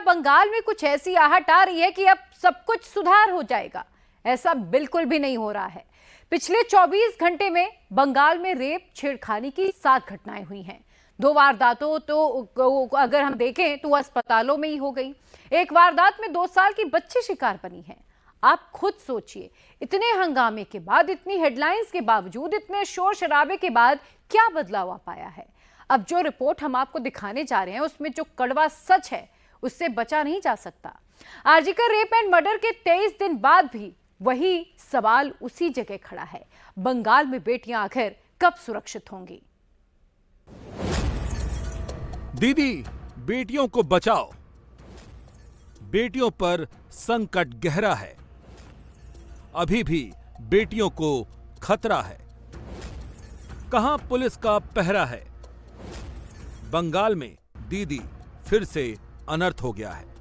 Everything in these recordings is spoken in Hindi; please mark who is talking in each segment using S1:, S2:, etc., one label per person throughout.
S1: बंगाल में कुछ ऐसी आहट आ रही है कि अब सब कुछ सुधार हो जाएगा। ऐसा बिल्कुल भी नहीं हो रहा है। पिछले 24 घंटे में बंगाल में रेप छेड़खानी की 7 घटनाएं हुई हैं। 2 वारदातों तो अगर हम देखें तो अस्पतालों में ही हो गई। एक वारदात में 2 साल की बच्ची शिकार बनी है। आप खुद सोचिए, इतने हंगामे के बाद, इतनी हेडलाइंस के बावजूद, इतने शोर शराबे के बाद क्या बदलाव आ पाया है? अब जो रिपोर्ट हम आपको दिखाने जा रहे हैं उसमें जो कड़वा सच है उससे बचा नहीं जा सकता। आरजीकर रेप एंड मर्डर के 23 दिन बाद भी वही सवाल उसी जगह खड़ा है। बंगाल में बेटियां आखिर कब सुरक्षित होंगी?
S2: दीदी, बेटियों को बचाओ। बेटियों पर संकट गहरा है। अभी भी बेटियों को खतरा है। कहां पुलिस का पहरा है? बंगाल में दीदी फिर से अनर्थ हो गया है।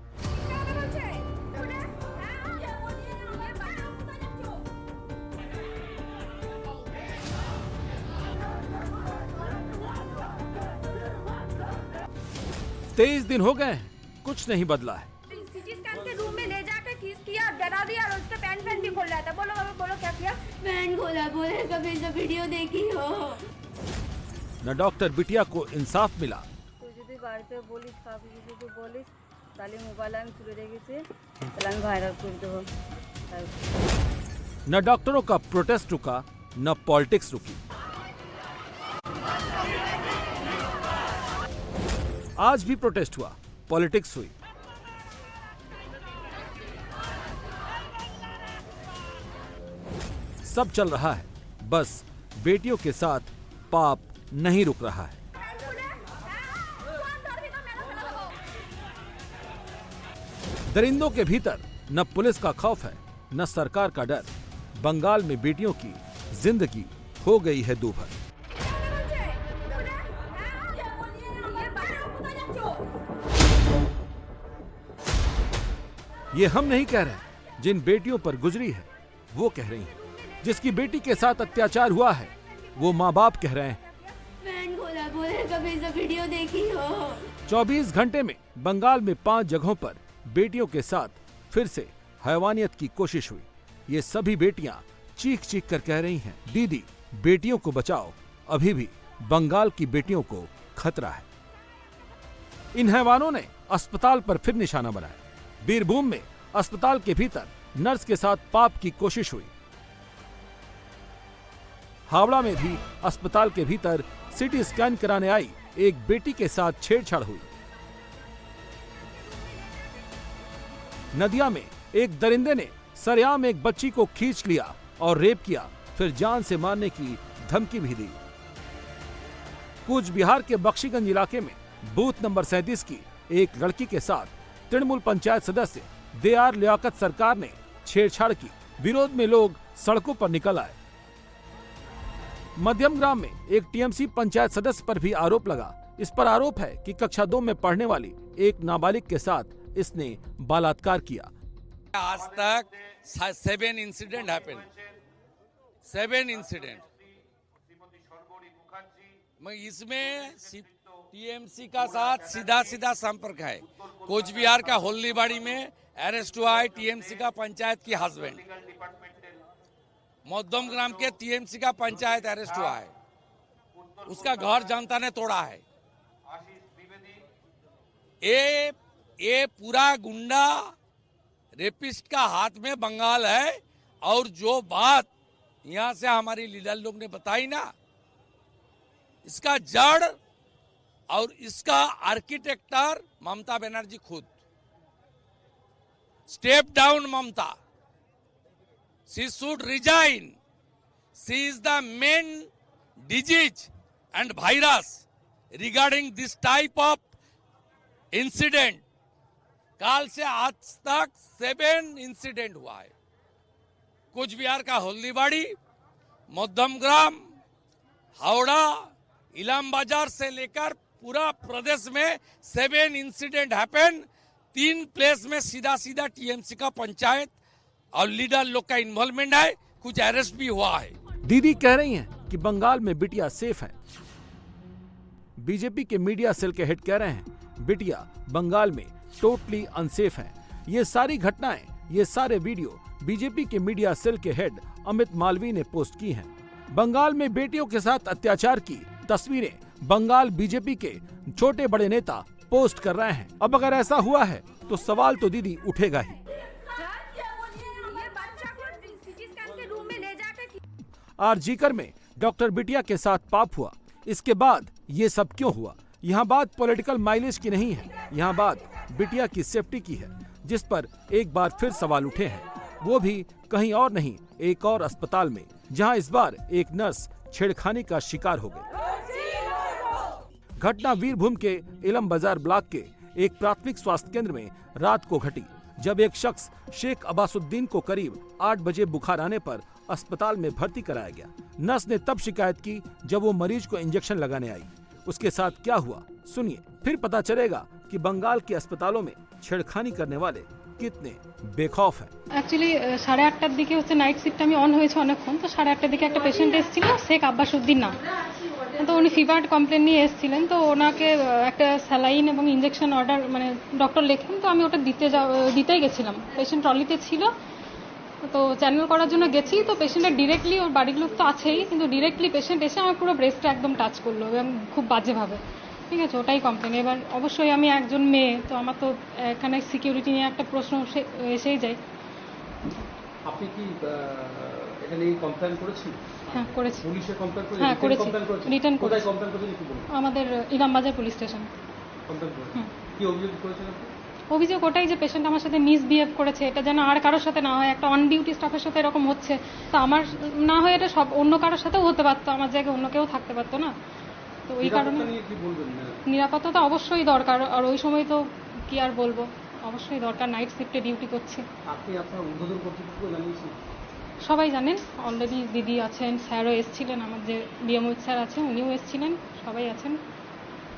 S2: तेईस दिन हो गए, कुछ नहीं बदला है।
S3: सिटी स्कैन के रूम में ले जाकर किस किया, डरा दिया और उसका पैंट भी खोल रहा था। बोलो क्या किया?
S4: पैंट खोला, बोले कभी तो वीडियो देखी हो।
S2: न डॉक्टर बिटिया को इंसाफ मिला।
S5: যদি বাড়িতে বলিস কাউকে যদি বলিস তাহলে মোবাইল আমি তুলে রেখেছি, তাহলে আমি ভাইরাল করে দেবো।
S2: न डॉक्टरों का प्रोटेस्ट रुका, न पॉलिटिक्स रुकी। आज भी प्रोटेस्ट हुआ, पॉलिटिक्स हुई। सब चल रहा है, बस बेटियों के साथ पाप नहीं रुक रहा है। दरिंदों के भीतर न पुलिस का खौफ है, न सरकार का डर। बंगाल में बेटियों की जिंदगी हो गई है दूभर। ये हम नहीं कह रहे, जिन बेटियों पर गुजरी है वो कह रही हैं। जिसकी बेटी के साथ अत्याचार हुआ है वो माँ बाप कह रहे हैं।
S4: पैंट खोला, बोले कभी तो वीडियो देखी हो।
S2: 24 घंटे में बंगाल में 5 जगहों पर बेटियों के साथ फिर से हैवानियत की कोशिश हुई। ये सभी बेटियां चीख चीख कर कह रही हैं, दीदी बेटियों को बचाओ। अभी भी बंगाल की बेटियों को खतरा है। इन हैवानों ने अस्पताल पर फिर निशाना बनाया। बीरभूम में अस्पताल के भीतर नर्स के साथ पाप की कोशिश हुई। हावड़ा में भी अस्पताल के भीतर सीटी स्कैन कराने आई एक बेटी के साथ छेड़छाड़ हुई। नदिया में एक दरिंदे ने सरेआम एक बच्ची को खींच लिया और रेप किया, फिर जान से मारने की धमकी भी दी। कूच बिहार के बख्शीगंज इलाके में बूथ नंबर 37 की एक लड़की के साथ तृणमूल पंचायत सदस्य देआर लियाकत सरकार ने छेड़छाड़ की। विरोध में लोग सड़कों पर निकल आए। मध्यम ग्राम में एक टीएमसी पंचायत सदस्य पर भी आरोप लगा। इस पर आरोप है कि कक्षा 2 में पढ़ने वाली एक नाबालिग के साथ इसने बलात्कार किया।
S6: आज तक 7 इंसिडेंट हैपेन, 7 इंसिडेंट। इसमें टीएमसी का साथ सीधा संपर्क है। कोच बिहार का हल्दीबाड़ी में अरेस्ट हुआ है टीएमसी का पंचायत की हस्बैंड। मध्यम ग्राम के टीएमसी का पंचायत अरेस्ट हुआ है, उसका घर जनता ने तोड़ा है। ये पूरा गुंडा रेपिस्ट का हाथ में बंगाल है। और जो बात यहां से हमारी लीडर लोग ने बताई ना, इसका जड़ और इसका आर्किटेक्टर ममता बनर्जी खुद। Step down Mamata, she should resign. She is the main disease and virus regarding this type of incident. काल से आज तक 7 इंसिडेंट हुआ है। कुछ बिहार का हल्दीबाड़ी, मध्यम ग्राम, हावड़ा, इलाम बाजार से लेकर पूरा प्रदेश में 7 इंसिडेंट हैपन। 3 प्लेस में सीधा टीएमसी का पंचायत और लीडर लोग का इन्वॉल्वमेंट है। कुछ अरेस्ट भी हुआ है।
S2: दीदी कह रही हैं कि बंगाल में बिटिया सेफ है। बीजेपी के मीडिया सेल के हेड कह रहे हैं, बिटिया बंगाल में टोटली अनसेफ हैं। ये सारी घटनाएं, ये सारे वीडियो बीजेपी के मीडिया सेल के हेड अमित मालवीय ने पोस्ट की हैं। बंगाल में बेटियों के साथ अत्याचार की तस्वीरें बंगाल बीजेपी के छोटे बड़े नेता पोस्ट कर रहे हैं। अब अगर ऐसा हुआ है तो सवाल तो दीदी उठेगा ही।
S3: ये बच्चा को सिटी स्कैन के रूम में ले जाकर
S2: आरजीकर में डॉक्टर बिटिया के साथ पाप हुआ, इसके बाद ये सब क्यों हुआ? यहाँ बात पॉलिटिकल माइलेज की नहीं है, यहाँ बात बिटिया की सेफ्टी की है, जिस पर एक बार फिर सवाल उठे हैं। वो भी कहीं और नहीं, एक और अस्पताल में, जहां इस बार एक नर्स छेड़खानी का शिकार हो गई। घटना वीरभूम के इलम बाजार ब्लॉक के एक प्राथमिक स्वास्थ्य केंद्र में रात को घटी, जब एक शख्स शेख अब्बासुद्दीन को करीब 8 बजे बुखार आने पर अस्पताल में भर्ती कराया गया। नर्स ने तब शिकायत की जब वो मरीज को इंजेक्शन लगाने आई। उसके साथ क्या हुआ सुनिए, फिर पता चलेगा कि बंगाल के अस्पतालों में छेड़खानी करने वाले कितने बेखौफ हैं।
S7: অ্যাকচুয়ালি 8:30টার দিকে হচ্ছে নাইট শিফট আমি অন হয়েছে অনেকক্ষণ, তো 8:30টার দিকে একটা পেশেন্ট এসেছিল, শেখ আব্বাসুদ্দিন নাম। তো উনি ফিভার কমপ্লেন নিয়ে এসেছিলেন, তো ওনাকে একটা স্যালাইন এবং ইনজেকশন অর্ডার মানে ডক্টর লেখেন, তো আমি ওটা দিতেই গেছিলাম। পেশেন্ট ট্রলিতে ছিল, তো চ্যানেল করার জন্য গেছি, তো পেশেন্টের ডিরেক্টলি ওর বাড়ির লোক তো আছেই, কিন্তু ডিরেক্টলি পেশেন্ট এসে আমার পুরো ব্রেস্টটা একদম টাচ করলো এবং খুব বাজেভাবে। ঠিক আছে, ওটাই কমপ্লেন। এবার অবশ্যই আমি একজন মেয়ে, তো আমার তো এখানে সিকিউরিটি নিয়ে একটা প্রশ্ন এসেই যায়।
S8: আপনি কি এটা নিয়ে কমপ্লেইন করেছেন?
S7: হ্যাঁ করেছি।
S8: পুলিশে কমপ্লেইন করেছেন?
S7: হ্যাঁ করেছি, রিটার্ন
S8: কোথায়
S7: করেছি।
S8: কমপ্লেইন করেছেন একটু বলুন।
S7: আমাদের ইলামবাজার পুলিশ স্টেশন
S8: কমপ্লেইন করেছেন? কি অভিযোগ করেছেন আপনি?
S7: অভিযোগ ওটাই যে পেশেন্ট আমার সাথে মিসবিহেভ করেছে, এটা যেন আর কারোর সাথে না হয়। একটা অন ডিউটি স্টাফের সাথে এরকম হচ্ছে, তো আমার না হয় এটা সব অন্য কারোর সাথেও হতে পারতো, আমার জায়গায় অন্য কেউ থাকতে পারতো না। তো ওই কারণে
S8: নিরাপত্তা নিয়ে কি বলবেন?
S7: নিরাপত্তা অবশ্যই দরকার, আর ওই সময় তো কি আর বলবো, অবশ্যই দরকার। নাইট শিফটে ডিউটি করছে।
S8: আপনি আপনার ঊর্ধ্বতন কর্তৃপক্ষকে জানিয়েছেন?
S7: সবাই জানেন, অলরেডি দিদি আছেন, স্যারও এসেছিলেন, আমার যে বিএমওইচ স্যার আছেন উনিও এসেছিলেন, সবাই আছেন।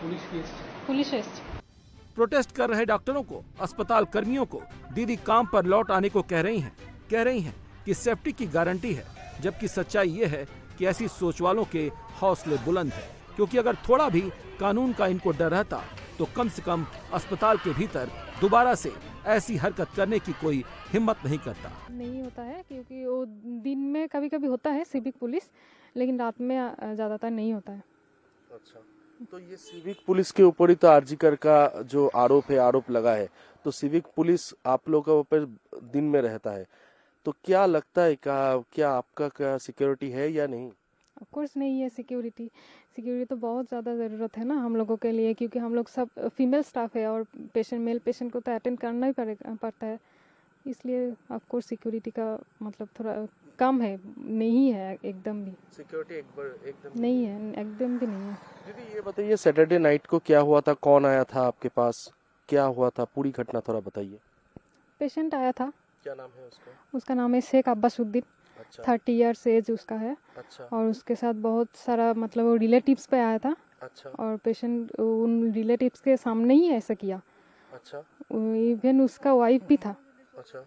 S8: পুলিশ কি এসেছে?
S7: পুলিশও এসছে।
S2: प्रोटेस्ट कर रहे डॉक्टरों को, अस्पताल कर्मियों को दीदी काम पर लौट आने को कह रही हैं कि सेफ्टी की गारंटी है, जबकि सच्चाई ये है कि ऐसी सोच वालों के हौसले बुलंद है, क्योंकि अगर थोड़ा भी कानून का इनको डर रहता तो कम से कम अस्पताल के भीतर दोबारा से ऐसी हरकत करने की कोई हिम्मत नहीं करता।
S7: नहीं होता है, क्योंकि वो दिन में कभी कभी होता है सिविक पुलिस, लेकिन रात में ज़्यादातर नहीं होता है।
S9: अच्छा, तो ये सिविक पुलिस के ऊपर ही तो आरजीकर का जो आरोप लगा है, तो सिविक पुलिस आप लोगों के ऊपर दिन में रहता है, तो क्या लगता है क्या आपका सिक्योरिटी है या नहीं?
S7: ऑफ कोर्स नहीं है सिक्योरिटी तो बहुत ज़्यादा ज़रूरत है ना हम लोगों के लिए, क्योंकि हम लोग सब फीमेल स्टाफ है और मेल पेशेंट को तो अटेंड करना ही पड़ता है, इसलिए ऑफ कोर्स सिक्योरिटी का मतलब थोड़ा कम है, नहीं है एकदम भी
S9: सिक्योरिटी एकदम
S7: नहीं है, एकदम भी नहीं है।
S9: दीदी ये बताइए, सैटरडे नाइट को क्या हुआ था, कौन आया था आपके पास, क्या हुआ था, पूरी घटना थोड़ा बताइए।
S7: पेशेंट आया था।
S9: क्या नाम है उसका?
S7: उसका नाम है शेख अब्बासुद्दीन।
S9: अच्छा।
S7: 30 ईयर्स एज उसका है।
S9: अच्छा।
S7: और उसके साथ बहुत सारा मतलब वो रिलेटिव्स पे आया था।
S9: अच्छा।
S7: और पेशेंट उन रिलेटिव्स के सामने ही ऐसा किया।
S9: अच्छा।
S7: इवन उसका वाइफ भी था।
S9: अच्छा,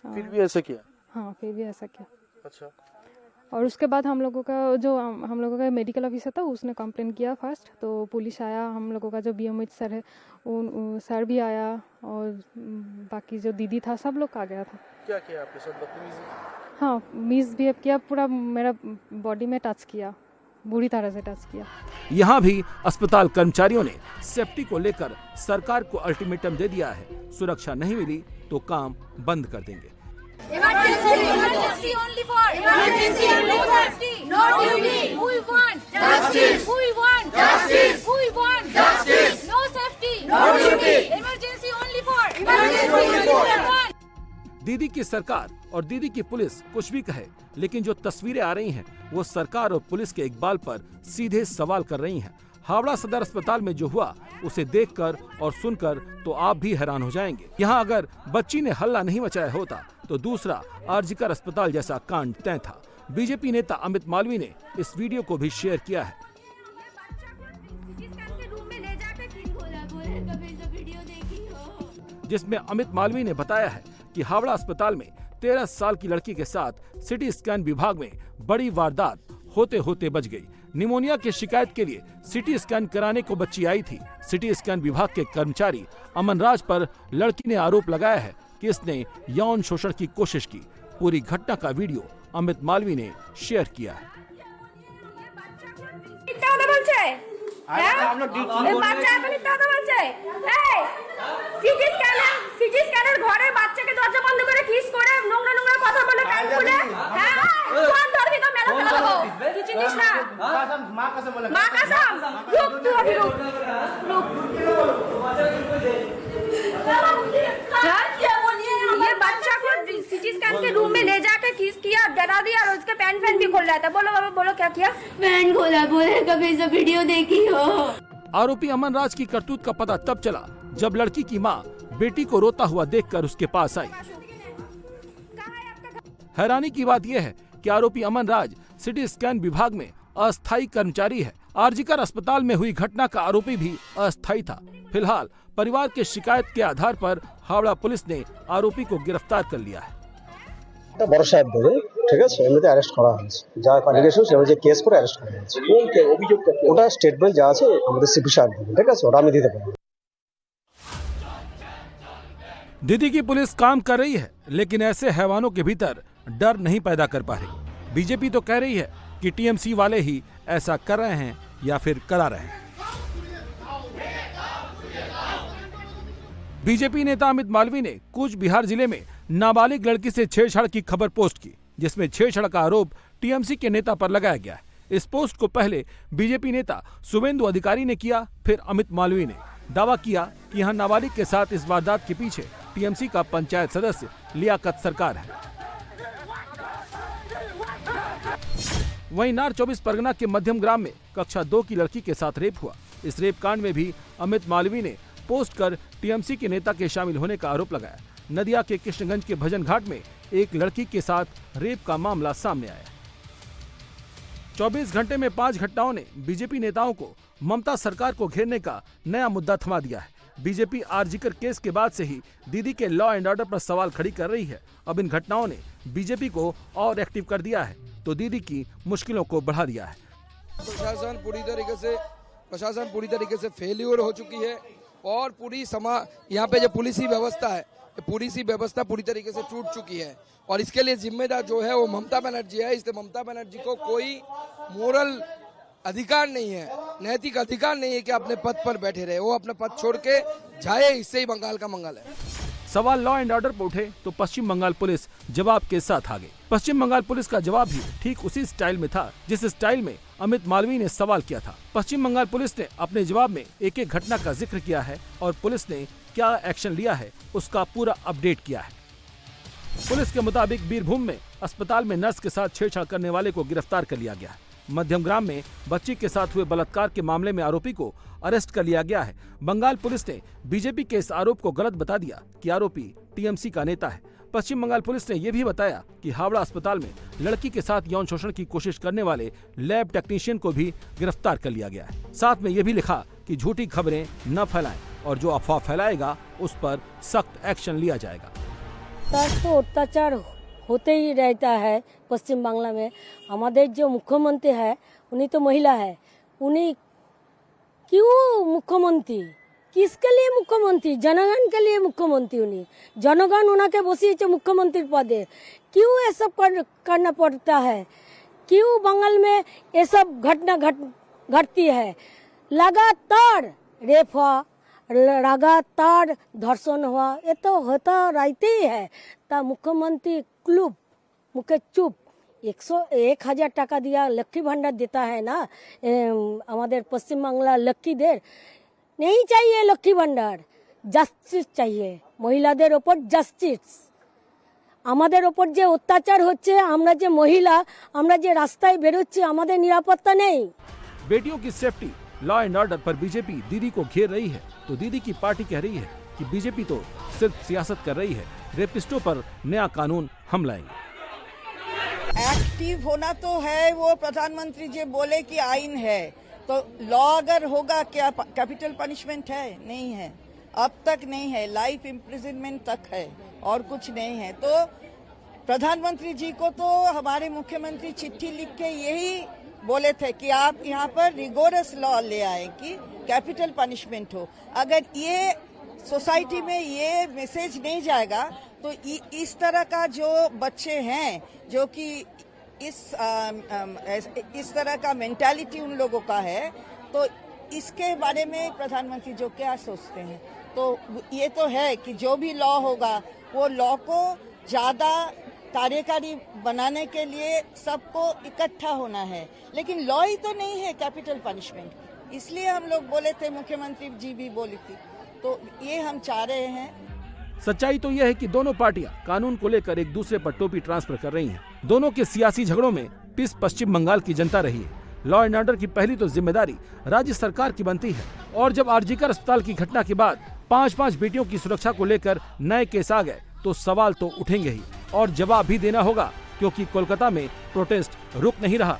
S9: फिर भी ऐसा किया?
S7: हाँ, फिर भी ऐसा किया।
S9: अच्छा।
S7: और उसके बाद हम लोगों का मेडिकल ऑफिसर था, उसने कंप्लेन किया फर्स्ट, तो पुलिस आया, हम लोगों का जो बीएमओएच सर है सर भी आया, और बाकी जो दीदी था सब लोग आ गया था।
S9: क्या किया आपके साथ? बदतमीजी?
S7: हाँ, मिसबिहेव किया, पूरा मेरा बॉडी में टच किया, बुरी तरह से टच किया।
S2: यहाँ भी अस्पताल कर्मचारियों ने सेफ्टी को लेकर सरकार को अल्टीमेटम दे दिया है, सुरक्षा नहीं मिली तो काम बंद कर देंगे।
S3: Emergency only for emergency and no safety, no duty. We want justice. We want justice. We want justice. No safety, no duty. Emergency only for emergency only for.
S2: दीदी की सरकार और दीदी की पुलिस कुछ भी कहे, लेकिन जो तस्वीरें आ रही हैं वो सरकार और पुलिस के इकबाल पर सीधे सवाल कर रही हैं। हावड़ा सदर अस्पताल में जो हुआ उसे देखकर और सुनकर तो आप भी हैरान हो जाएंगे। यहाँ अगर बच्ची ने हल्ला नहीं मचाया होता तो दूसरा आरजीकर अस्पताल जैसा कांड तय था। बीजेपी नेता अमित मालवीय ने इस वीडियो को भी शेयर किया है, जिसमें अमित मालवीय ने बताया है कि हावड़ा अस्पताल में 13 साल की लड़की के साथ सिटी स्कैन विभाग में बड़ी वारदात होते होते बच गई, निमोनिया की शिकायत के लिए सिटी स्कैन कराने को बच्ची आई थी। सिटी स्कैन विभाग के कर्मचारी अमन राज पर लड़की ने आरोप लगाया है कि इसने यौन शोषण की कोशिश की। पूरी घटना का वीडियो अमित मालवी ने शेयर किया है।
S4: ये बच्चा को सिटी स्कैन के रूम में ले जाकर किस किया, डरा दिया और उसके पैंट भी खोल रहा था। बोलो बाबा, बोलो क्या किया?
S3: पैंट खोला, बोले कभी सब वीडियो देखी हो।
S2: आरोपी अमन राज की करतूत का पता तब चला जब लड़की की मां बेटी को रोता हुआ देखकर उसके पास आई। हैरानी की बात यह है कि आरोपी अमन राज सिटी स्कैन विभाग में अस्थायी कर्मचारी है। आरजीकर अस्पताल में हुई घटना का आरोपी भी अस्थायी था। फिलहाल परिवार की शिकायत के आधार पर हावड़ा पुलिस ने आरोपी को गिरफ्तार कर लिया है।
S10: বড় সাহেব বলে ঠিক আছে, এমনিতে অ্যারেস্ট করা হয়েছে, যা কনডিকেশন সেভাবে কেস করে অ্যারেস্ট করা হয়েছে। ওটা স্টেটমেন্ট যা আছে আমাদের সিপি সাহেব দেবে, ঠিক আছে, ওটা আমি দিতে পারবো।
S2: दीदी की पुलिस काम कर रही है, लेकिन ऐसे हैवानों के भीतर डर नहीं पैदा कर पा रही। बीजेपी तो कह रही है कि टीएमसी वाले ही ऐसा कर रहे हैं या फिर करा रहे हैं। बीजेपी नेता अमित मालवी ने कूच बिहार जिले में नाबालिग लड़की से छेड़छाड़ की खबर पोस्ट की, जिसमें छेड़छाड़ का आरोप टीएमसी के नेता पर लगाया गया है। इस पोस्ट को पहले बीजेपी नेता शुभेंदु अधिकारी ने किया, फिर अमित मालवी ने दावा किया कि यहां नाबालिग के साथ इस वारदात के पीछे टीएमसी का पंचायत सदस्य लियाकत सरकार है। वहीं नार 24 परगना के मध्यम ग्राम में कक्षा 2 की लड़की के साथ रेप हुआ। इस रेप कांड में भी अमित मालवी ने पोस्ट कर टीएमसी के नेता के शामिल होने का आरोप लगाया। नदिया के कृष्णगंज के भजन घाट में एक लड़की के साथ रेप का मामला सामने आया। 24 घंटे में 5 घटनाओं ने बीजेपी नेताओं को ममता सरकार को घेरने का नया मुद्दा थमा दिया है। बीजेपी आरजीकर केस के बाद से ही दीदी के लॉ एंड ऑर्डर पर सवाल खड़ी कर रही है। अब इन घटनाओं ने बीजेपी को और एक्टिव कर दिया है, तो दीदी की मुश्किलों को बढ़ा दिया है।
S11: प्रशासन पूरी तरीके से फेल्यूर हो चुकी है और पूरी यहाँ पे जो पुलिस व्यवस्था है, व्यवस्था पूरी तरीके से टूट चुकी है और इसके लिए जिम्मेदार जो है वो ममता बनर्जी है। इसलिए ममता बनर्जी को कोई मोरल अधिकार नहीं है, नैतिक अधिकार नहीं है कि अपने पद पर बैठे रहे। वो अपना पद छोड़ के जाए, इससे ही बंगाल का मंगल है।
S2: सवाल लॉ एंड ऑर्डर पर उठे तो पश्चिम बंगाल पुलिस जवाब के साथ आ गई। पश्चिम बंगाल पुलिस का जवाब भी ठीक उसी स्टाइल में था जिस स्टाइल में अमित मालवी ने सवाल किया था। पश्चिम बंगाल पुलिस ने अपने जवाब में एक एक घटना का जिक्र किया है और पुलिस ने क्या एक्शन लिया है उसका पूरा अपडेट किया है। पुलिस के मुताबिक बीरभूम में अस्पताल में नर्स के साथ छेड़छाड़ करने वाले को गिरफ्तार कर लिया गया है। मध्यम ग्राम में बच्ची के साथ हुए बलात्कार के मामले में आरोपी को अरेस्ट कर लिया गया है। बंगाल पुलिस ने बीजेपी के इस आरोप को गलत बता दिया कि आरोपी टीएमसी का नेता है। पश्चिम बंगाल पुलिस ने यह भी बताया कि हावड़ा अस्पताल में लड़की के साथ यौन शोषण की कोशिश करने वाले लैब टेक्नीशियन को भी गिरफ्तार कर लिया गया है। साथ में यह भी लिखा कि झूठी खबरें न फैलाएं और जो अफवाह फैलाएगा उस पर सख्त एक्शन लिया जाएगा।
S12: तो अत्याचार होते ही रहता है पश्चिम बांग्ला में। हमारे जो मुख्यमंत्री है उन्हीं तो महिला है, उन्हीं क्यों मुख्यमंत्री, किसके लिए मुख्यमंत्री? जनगण के लिए मुख्यमंत्री। उन्हीं जनगण उनके बसिए मुख्यमंत्री पदे, क्यों ये सब करना पड़ता है? क्यों बंगाल में ये सब घटना घटती है? लगातार रेप हुआ, लगातार धर्षण हुआ, ये तो होता रहते ही है। ता मुख्यमंत्री क्लूब मुख्य चुप 101,000 टाका दिया लक्ष्मी भंडार देता है ना हमारे पश्चिम बांग्ला लक्कीदेर। नहीं चाहिए लक्ष्मी भंडार, जस्टिस चाहिए महिलादेर ऊपर जस्टिस। हमारे ऊपर जे अत्याचार होच्छे, আমরা যে মহিলা, আমরা যে রাস্তায় বেরোচ্ছি, আমাদের নিরাপত্তা নেই।
S2: बेटियों की सेफ्टी लॉ एंड ऑर्डर पर बीजेपी दीदी को घेर रही है तो दीदी की पार्टी कह रही है कि बीजेपी तो सिर्फ सियासत कर रही है, रेपिस्टों पर नया कानून हम लाएंगे।
S13: एक्टिव होना तो है, वो प्रधानमंत्री जी बोले कि आइन है तो लॉ अगर होगा क्या कैपिटल पनिशमेंट है? नहीं है, अब तक नहीं है, लाइफ इम्प्रिजनमेंट तक है और कुछ नहीं है। तो प्रधानमंत्री जी को तो हमारे मुख्यमंत्री चिट्ठी लिख के यही बोले थे कि आप यहाँ पर रिगोरस लॉ ले आए कि कैपिटल पनिशमेंट हो। अगर ये सोसाइटी में ये मैसेज नहीं जाएगा तो इस तरह का जो बच्चे हैं जो कि इस तरह का मेंटालिटी उन लोगों का है, तो इसके बारे में प्रधानमंत्री जो क्या सोचते हैं। तो ये तो है कि जो भी लॉ होगा वो लॉ को ज्यादा कार्यकारी बनाने के लिए सबको इकट्ठा होना है, लेकिन लॉ ही तो नहीं है कैपिटल पनिशमेंट, इसलिए हम लोग बोले थे, मुख्यमंत्री जी भी बोली थी, तो ये हम चाह रहे हैं।
S2: सच्चाई तो यह है कि दोनों पार्टियां कानून को लेकर एक दूसरे पर टोपी ट्रांसफर कर रही हैं। दोनों के सियासी झगड़ों में पिस पश्चिम बंगाल की जनता रही है। लॉ एंड ऑर्डर की पहली तो जिम्मेदारी राज्य सरकार की बनती है, और जब आरजीकर अस्पताल की घटना के बाद 5-5 बेटियों की सुरक्षा को लेकर नए केस आ गए तो सवाल तो उठेंगे ही, और जवाब भी देना होगा, क्योंकि कोलकाता में प्रोटेस्ट रुक नहीं रहा।